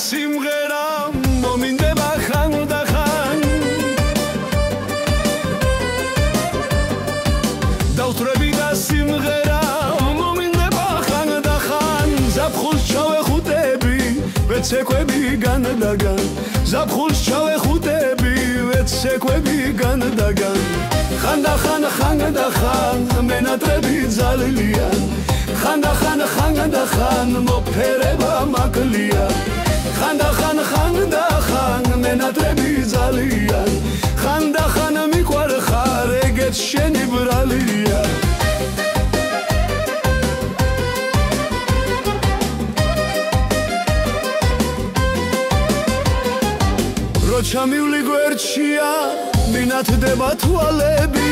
სიმღერა მომინდება ხან და ხან დავთვრები და სიმღერა მომინდება ხან და ხან ზაფხულს ჩავეხუტები ვეცეკვები განდაგან ზაფხულს ჩავეხუტები ვეცეკვები განდაგან ხან და ხან მენატრები ძალიან ხან და ხან მოფერება მაკლია ხან და ხან მენატრები ძალიან ხან და ხან მიყვარხარ ეგეც შენი ბრალია რო ჩამივლი გვერდშია მინათდება თვალები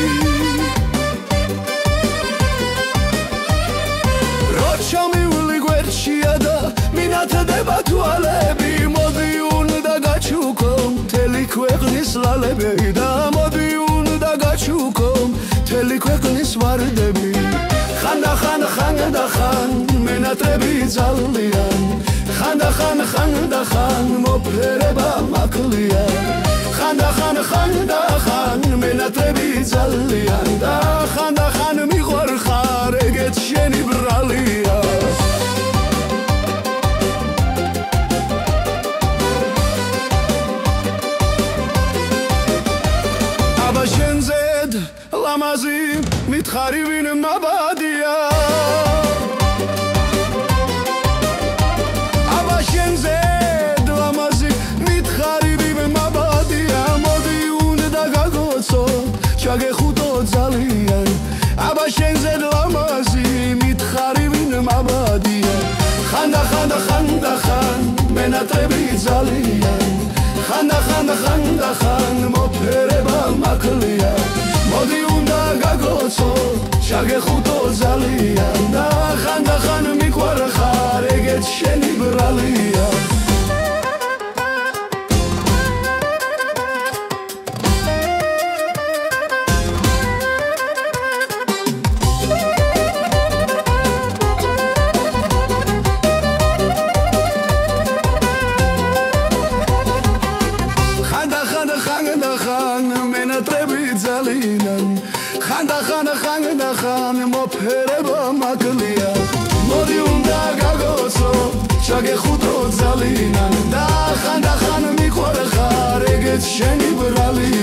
ჩამივლი გვერდშია და მინათდება თვალები მოდი უნდა გაჩუქო მთელი ქვეყნის ლალები და მოდი უნდა გაჩუქო მთელი ქვეყნის ვარდები ხან და ხან მენატრები ძალიან ხან და ხან მოფერება მაკლია ხან და ხან მენატრები ძალიან და ხან მიყვარხარ ეგეც შენი ბრალია აბა შენზედ ლამაზი მითხარი ვინ მაბადია აბა შენზედ ლამაზი მითხარი ვინ მაბადია მოდი უნდა გაგოცო ჩაგეხუტო ძალიან აბა შენზედ ლამაზი მითხარი ვინ მაბადია ხან და ხან მენატრები ძალიან ხან და ხან მოფერება მაკლია მოდი უნდა გაგოცო ჩაგეხუტო ძალიან და ხან მიყვარხარ ეგეც შენი ბრალია ხან და ხან მოფერება მაკლია მოდი უნდა გაგოცო ჩაგეხუტო ძალიან და ხან მიყვარხარ ეგეც შენი ბრალი